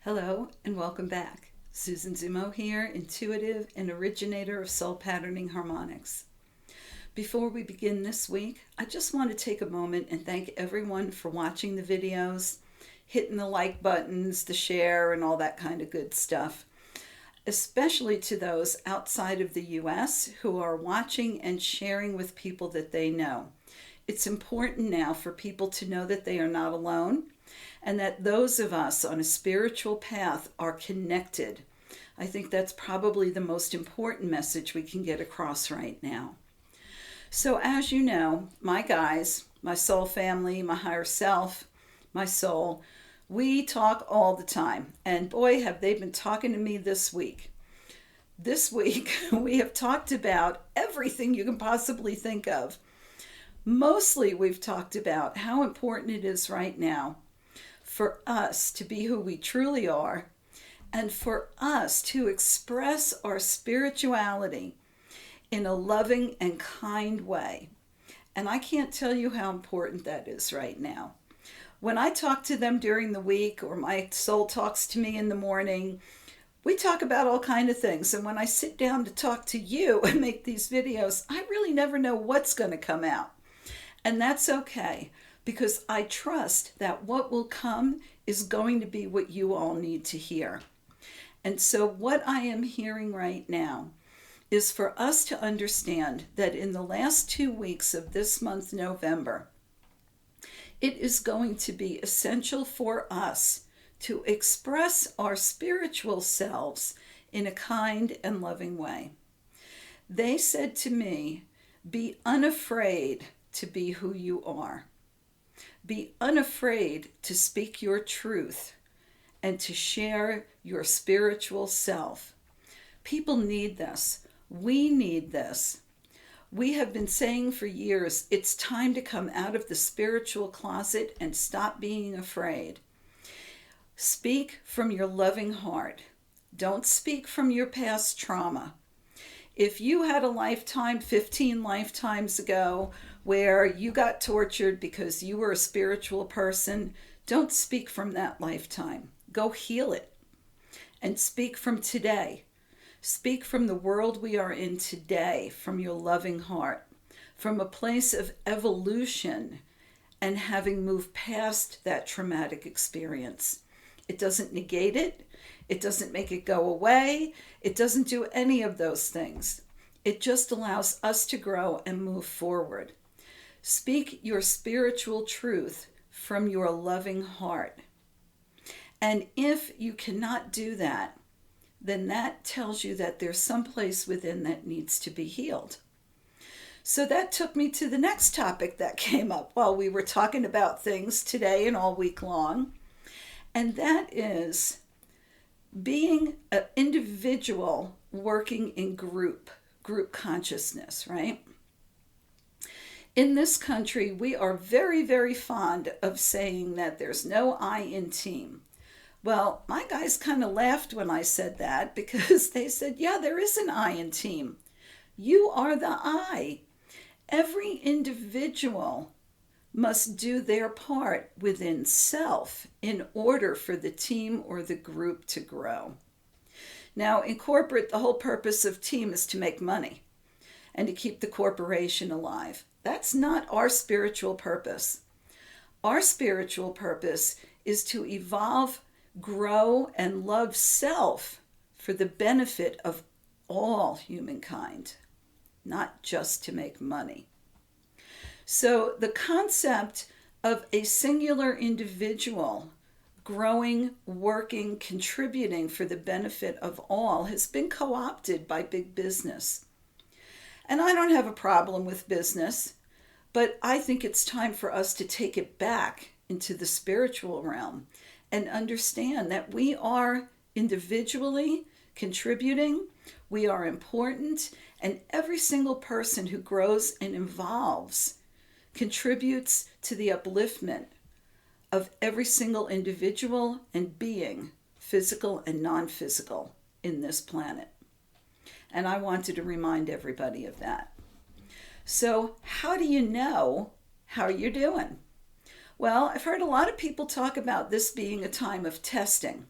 Hello and welcome back. Susan Zumo here, intuitive and originator of soul patterning harmonics. Before we begin this week, I just want to take a moment and thank everyone for watching the videos, hitting the like buttons, the share, and all that kind of good stuff. Especially to those outside of the US who are watching and sharing with people that they know. It's important now for people to know that they are not alone and that those of us on a spiritual path are connected. I think that's probably the most important message we can get across right now. So as you know, my guys, my soul family, my higher self, my soul, we talk all the time. And boy, have they been talking to me this week. This week, we have talked about everything you can possibly think of. Mostly, we've talked about how important it is right now for us to be who we truly are and for us to express our spirituality in a loving and kind way. And I can't tell you how important that is right now. When I talk to them during the week or my soul talks to me in the morning, we talk about all kinds of things. And when I sit down to talk to you and make these videos, I really never know what's going to come out. And that's okay, because I trust that what will come is going to be what you all need to hear. And so what I am hearing right now is for us to understand that in the last 2 weeks of this month, November, it is going to be essential for us to express our spiritual selves in a kind and loving way. They said to me, be unafraid to be who you are. Be unafraid to speak your truth and to share your spiritual self. People need this. We need this. We have been saying for years, it's time to come out of the spiritual closet and stop being afraid. Speak from your loving heart. Don't speak from your past trauma. If you had a lifetime 15 lifetimes ago where you got tortured because you were a spiritual person, don't speak from that lifetime. Go heal it and speak from today. Speak from the world we are in today, from your loving heart, from a place of evolution and having moved past that traumatic experience. It doesn't negate it. It doesn't make it go away. It doesn't do any of those things. It just allows us to grow and move forward. Speak your spiritual truth from your loving heart. And if you cannot do that, then that tells you that there's some place within that needs to be healed. So that took me to the next topic that came up while we were talking about things today and all week long. And that is being an individual working in group consciousness, right? In this country, we are very, very fond of saying that there's no I in team. Well, my guys kind of laughed when I said that because they said, yeah, there is an I in team. You are the I. Every individual must do their part within self in order for the team or the group to grow. Now, in corporate, the whole purpose of team is to make money and to keep the corporation alive. That's not our spiritual purpose. Our spiritual purpose is to evolve, grow, and love self for the benefit of all humankind, not just to make money. So the concept of a singular individual growing, working, contributing for the benefit of all has been co-opted by big business. And I don't have a problem with business, but I think it's time for us to take it back into the spiritual realm and understand that we are individually contributing, we are important, and every single person who grows and evolves contributes to the upliftment of every single individual and being, physical and non-physical, in this planet. And I wanted to remind everybody of that. So how do you know how you're doing? Well, I've heard a lot of people talk about this being a time of testing.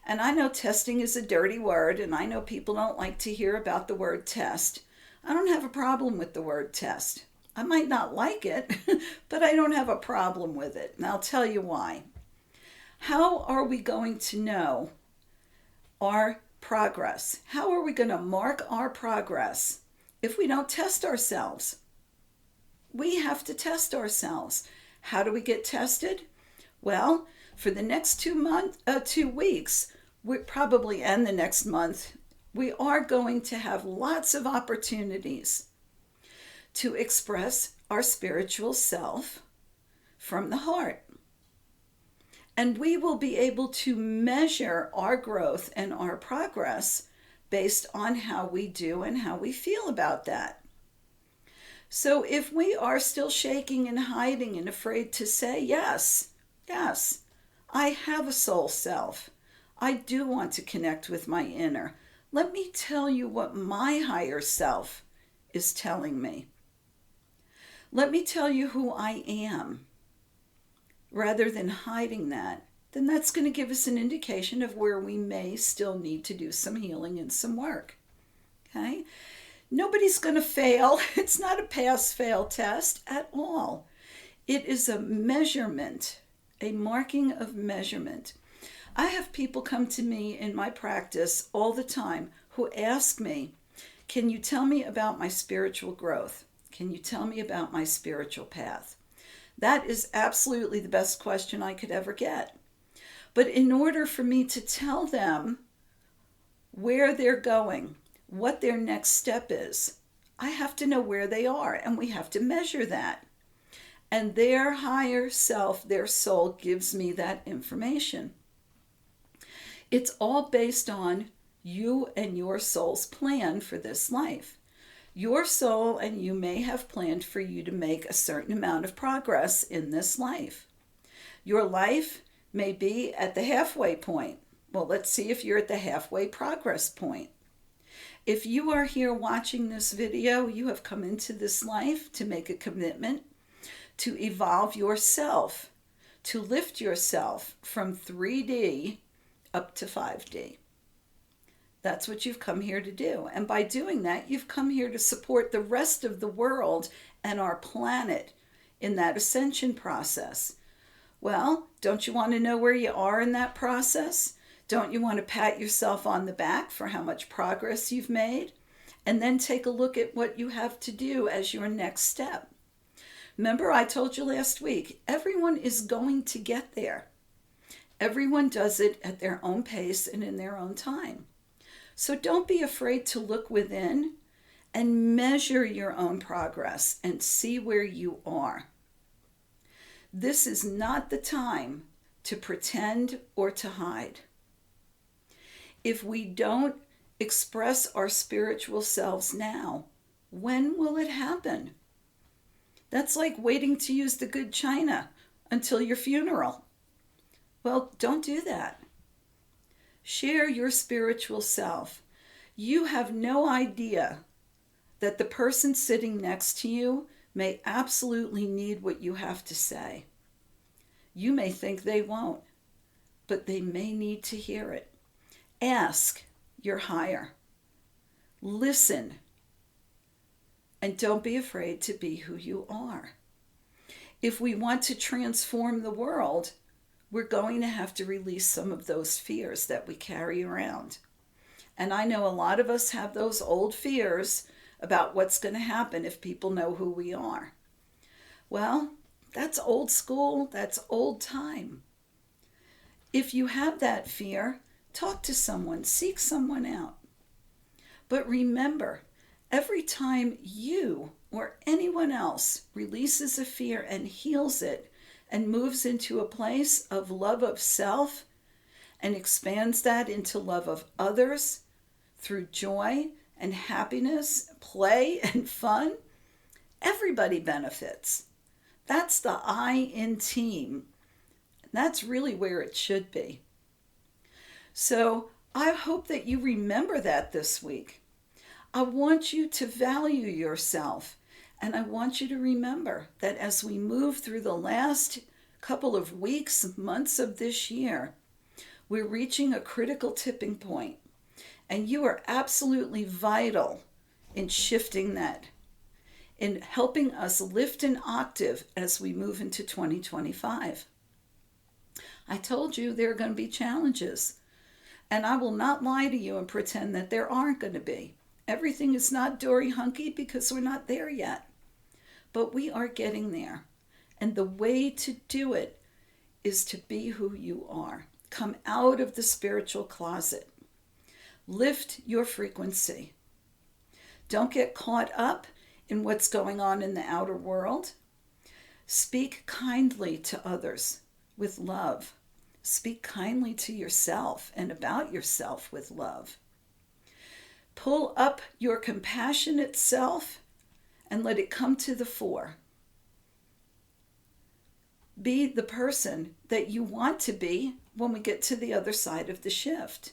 And I know testing is a dirty word, and I know people don't like to hear about the word test. I don't have a problem with the word test. I might not like it, but I don't have a problem with it. And I'll tell you why. How are we going to know our progress? How are we going to mark our progress if we don't test ourselves? We have to test ourselves. How do we get tested? Well, for the next 2 weeks, we probably and the next month, we are going to have lots of opportunities to express our spiritual self from the heart. And we will be able to measure our growth and our progress based on how we do and how we feel about that. So if we are still shaking and hiding and afraid to say, yes, I have a soul self. I do want to connect with my inner. Let me tell you what my higher self is telling me. Let me tell you who I am. Rather than hiding that, then that's going to give us an indication of where we may still need to do some healing and some work. Okay? Nobody's going to fail. It's not a pass-fail test at all. It is a measurement, a marking of measurement. I have people come to me in my practice all the time who ask me, can you tell me about my spiritual growth? Can you tell me about my spiritual path? That is absolutely the best question I could ever get. But in order for me to tell them where they're going, what their next step is, I have to know where they are, and we have to measure that. And their higher self, their soul, gives me that information. It's all based on you and your soul's plan for this life. Your soul and you may have planned for you to make a certain amount of progress in this life. Your life may be at the halfway point. Well, let's see if you're at the halfway progress point. If you are here watching this video, you have come into this life to make a commitment to evolve yourself, to lift yourself from 3D up to 5D. That's what you've come here to do. And by doing that, you've come here to support the rest of the world and our planet in that ascension process. Well, don't you want to know where you are in that process? Don't you want to pat yourself on the back for how much progress you've made? And then take a look at what you have to do as your next step. Remember, I told you last week, everyone is going to get there. Everyone does it at their own pace and in their own time. So don't be afraid to look within and measure your own progress and see where you are. This is not the time to pretend or to hide. If we don't express our spiritual selves now, when will it happen? That's like waiting to use the good china until your funeral. Well, don't do that. Share your spiritual self. You have no idea that the person sitting next to you may absolutely need what you have to say. You may think they won't, but they may need to hear it. Ask your higher. Listen. And don't be afraid to be who you are. If we want to transform the world, we're going to have to release some of those fears that we carry around. And I know a lot of us have those old fears about what's going to happen if people know who we are. Well, that's old school, that's old time. If you have that fear, talk to someone, seek someone out. But remember, every time you or anyone else releases a fear and heals it and moves into a place of love of self and expands that into love of others through joy and happiness, play and fun, everybody benefits. That's the I in team. That's really where it should be. So I hope that you remember that this week. I want you to value yourself, and I want you to remember that as we move through the last couple of weeks, months of this year, We're reaching a critical tipping point, and you are absolutely vital in shifting that, in helping us lift an octave as we move into 2025. I told you there are going to be challenges, and I will not lie to you and pretend that there aren't going to be. Everything is not dory hunky because we're not there yet, but we are getting there. And the way to do it is to be who you are. Come out of the spiritual closet. Lift your frequency. Don't get caught up in what's going on in the outer world. Speak kindly to others with love. Speak kindly to yourself and about yourself with love. Pull up your compassionate self and let it come to the fore. Be the person that you want to be when we get to the other side of the shift.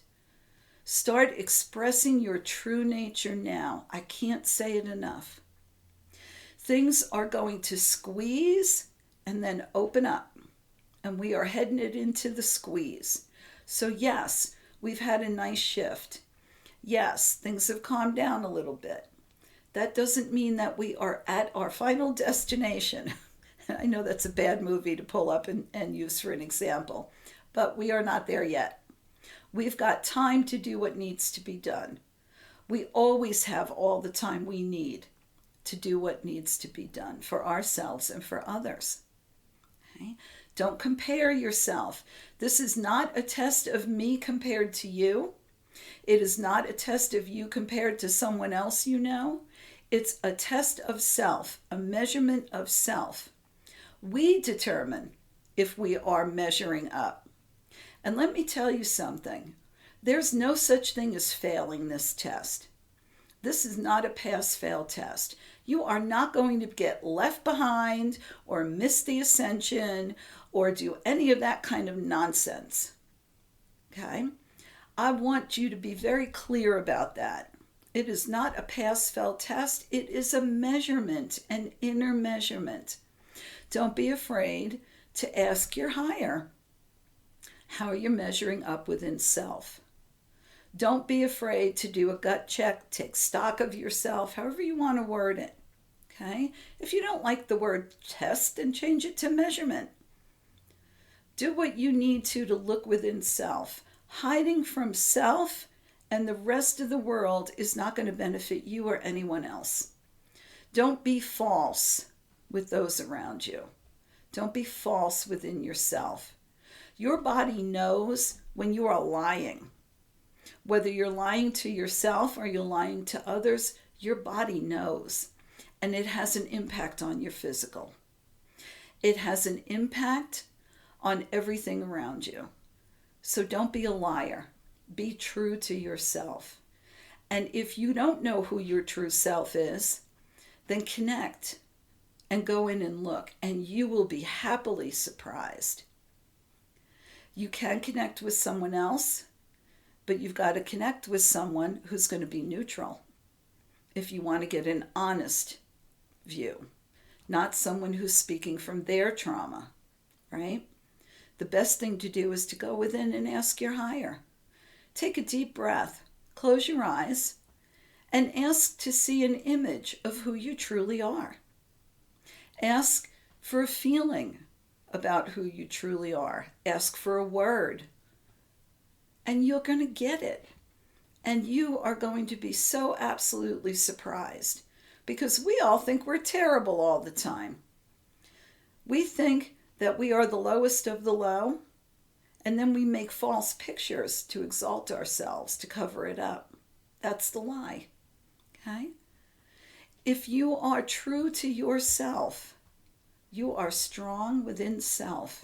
Start expressing your true nature now. I can't say it enough. Things are going to squeeze and then open up, and we are heading it into the squeeze. So yes, we've had a nice shift. Yes, things have calmed down a little bit. That doesn't mean that we are at our final destination. I know that's a bad movie to pull up and use for an example, but we are not there yet. We've got time to do what needs to be done. We always have all the time we need to do what needs to be done for ourselves and for others. Okay? Don't compare yourself. This is not a test of me compared to you. It is not a test of you compared to someone else you know. It's a test of self, a measurement of self. We determine if we are measuring up. And let me tell you something. There's no such thing as failing this test. This is not a pass-fail test. You are not going to get left behind or miss the ascension or do any of that kind of nonsense. Okay? I want you to be very clear about that. It is not a pass-fail test. It is a measurement, an inner measurement. Don't be afraid to ask your higher how you're measuring up within self. Don't be afraid to do a gut check, take stock of yourself, however you want to word it. Okay? If you don't like the word test, then change it to measurement. Do what you need to look within self. Hiding from self and the rest of the world is not going to benefit you or anyone else. Don't be false with those around you. Don't be false within yourself. Your body knows when you are lying. Whether you're lying to yourself or you're lying to others, your body knows. And it has an impact on your physical. It has an impact on everything around you. So don't be a liar. Be true to yourself. And if you don't know who your true self is, then connect and go in and look, and you will be happily surprised. You can connect with someone else, but you've got to connect with someone who's going to be neutral if you want to get an honest view, not someone who's speaking from their trauma, right? The best thing to do is to go within and ask your higher. Take a deep breath, close your eyes, and ask to see an image of who you truly are. Ask for a feeling about who you truly are. Ask for a word. And you're going to get it. And you are going to be so absolutely surprised. Because we all think we're terrible all the time. We think that we are the lowest of the low. And then we make false pictures to exalt ourselves, to cover it up. That's the lie. Okay? If you are true to yourself, you are strong within self,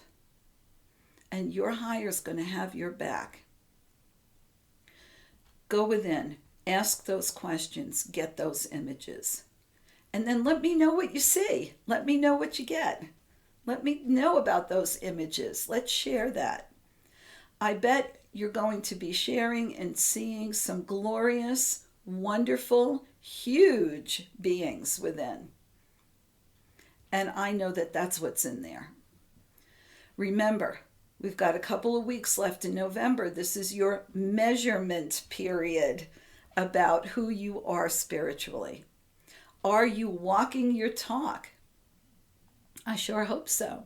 and your higher is going to have your back. Go within, ask those questions, get those images, and then let me know what you see. Let me know what you get. Let me know about those images. Let's share that. I bet you're going to be sharing and seeing some glorious, wonderful, huge beings within. And I know that that's what's in there. Remember, We've got a couple of weeks left in November. This is your measurement period about who you are spiritually. Are you walking your talk? I sure hope so.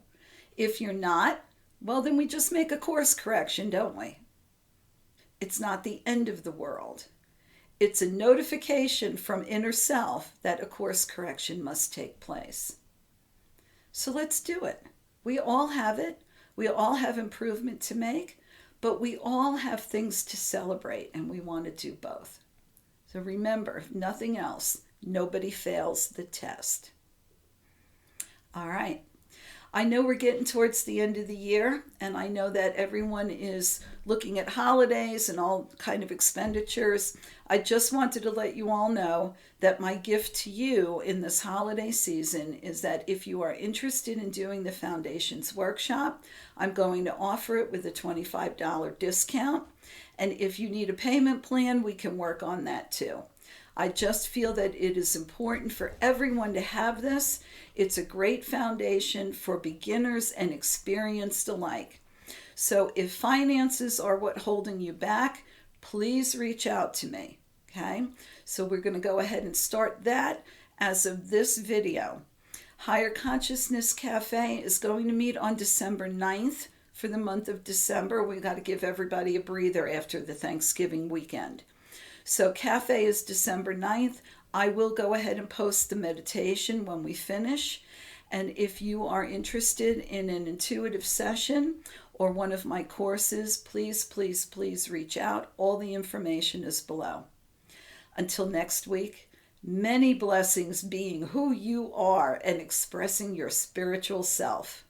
If you're not, well, then we just make a course correction, don't we? It's not the end of the world. It's a notification from inner self that a course correction must take place. So let's do it. We all have it. We all have improvement to make, but we all have things to celebrate, and we want to do both. So remember, if nothing else, nobody fails the test. All right. I know we're getting towards the end of the year, and I know that everyone is looking at holidays and all kind of expenditures. I just wanted to let you all know that my gift to you in this holiday season is that if you are interested in doing the Foundations workshop, I'm going to offer it with a $25 discount. And if you need a payment plan, we can work on that too. I just feel that it is important for everyone to have this. It's a great foundation for beginners and experienced alike. So if finances are what holding you back, please reach out to me, okay? So we're going to go ahead and start that as of this video. Higher Consciousness Cafe is going to meet on December 9th for the month of December. We've got to give everybody a breather after the Thanksgiving weekend. So Cafe is December 9th. I will go ahead and post the meditation when we finish. And if you are interested in an intuitive session or one of my courses, please, please, please reach out. All the information is below. Until next week, many blessings being who you are and expressing your spiritual self.